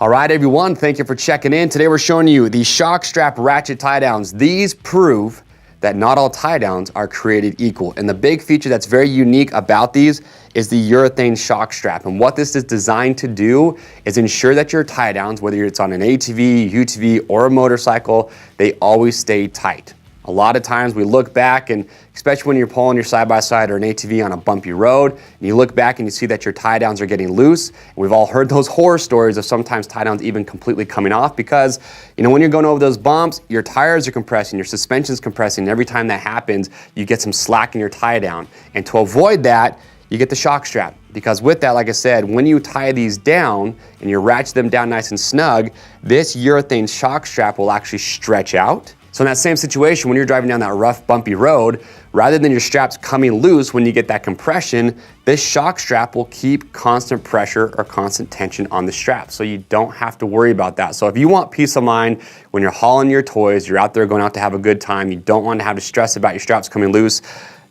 All right, everyone, thank you for checking in. Today we're showing you the ShockStrap ratchet tie downs. These prove that not all tie downs are created equal. And the big feature that's very unique about these is the urethane shock strap. And what this is designed to do is ensure that your tie downs, whether it's on an ATV, UTV, or a motorcycle, they always stay tight. A lot of times we look back, and especially when you're pulling your side-by-side or an ATV on a bumpy road, and you look back and you see that your tie downs are getting loose. And we've all heard those horror stories of sometimes tie downs even completely coming off because, you know, when you're going over those bumps, your tires are compressing, your suspension's compressing, and every time that happens, you get some slack in your tie down. And to avoid that, you get the shock strap, because with that, like I said, when you tie these down and you ratchet them down nice and snug, this urethane shock strap will actually stretch out. So in that same situation, when you're driving down that rough, bumpy road, rather than your straps coming loose when you get that compression, this shock strap will keep constant pressure or constant tension on the strap. So you don't have to worry about that. So if you want peace of mind when you're hauling your toys, you're out there going out to have a good time, you don't want to have to stress about your straps coming loose,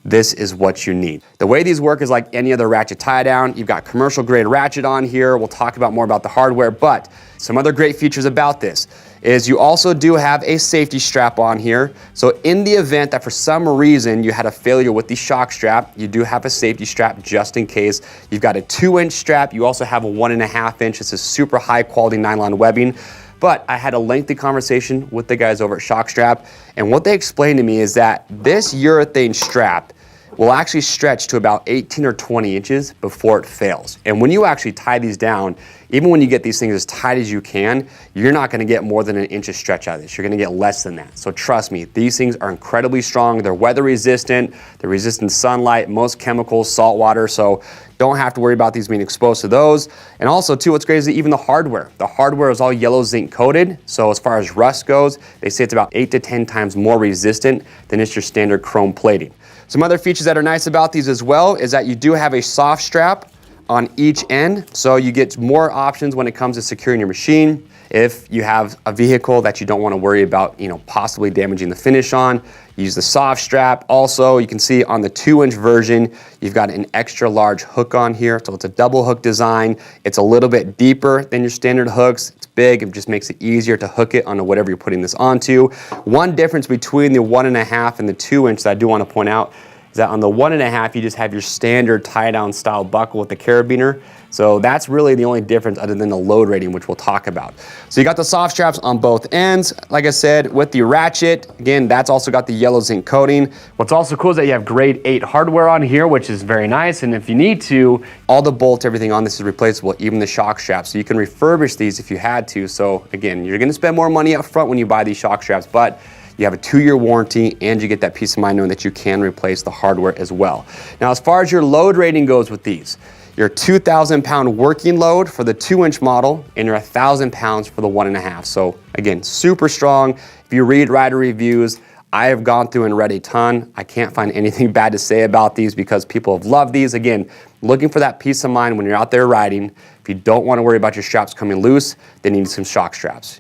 this is what you need. The way these work is like any other ratchet tie down. You've got commercial grade ratchet on here. We'll talk about more about the hardware, but some other great features about this is you also do have a safety strap on here. So in the event that for some reason you had a failure with the shock strap, you do have a safety strap just in case. You've got a 2-inch strap. You also have a 1.5 inch. This is super high quality nylon webbing. But I had a lengthy conversation with the guys over at ShockStrap, and what they explained to me is that this urethane strap will actually stretch to about 18 or 20 inches before it fails. And when you actually tie these down, even when you get these things as tight as you can, you're not gonna get more than an inch of stretch out of this. You're gonna get less than that. So trust me, these things are incredibly strong. They're weather resistant, they're resistant to sunlight, most chemicals, salt water, so don't have to worry about these being exposed to those. And also too, what's great is even the hardware. The hardware is all yellow zinc coated, so as far as rust goes, they say it's about 8 to 10 times more resistant than it's your standard chrome plating. Some other features that are nice about these as well is that you do have a soft strap on each end, so you get more options when it comes to securing your machine. If you have a vehicle that you don't want to worry about, possibly damaging the finish on, use the soft strap. Also, you can see on the 2-inch version, you've got an extra large hook on here. So it's a double hook design. It's a little bit deeper than your standard hooks. It's big. It just makes it easier to hook it onto whatever you're putting this onto. One difference between the 1.5 and the 2-inch that I do want to point out is that on the 1.5, you just have your standard tie-down style buckle with the carabiner. So that's really the only difference other than the load rating, which we'll talk about. So you got the soft straps on both ends. Like I said, with the ratchet, again, that's also got the yellow zinc coating. What's also cool is that you have grade 8 hardware on here, which is very nice. And if you need to, all the bolts, everything on this is replaceable, even the shock straps. So you can refurbish these if you had to. So again, you're gonna spend more money up front when you buy these shock straps, but you have a 2-year warranty, and you get that peace of mind knowing that you can replace the hardware as well. Now, as far as your load rating goes with these, your 2,000 pound working load for the 2-inch model, and your 1,000 pounds for the 1.5. So again, super strong. If you read rider reviews, I have gone through and read a ton. I can't find anything bad to say about these because people have loved these. Again, looking for that peace of mind when you're out there riding. If you don't want to worry about your straps coming loose, then you need some shock straps.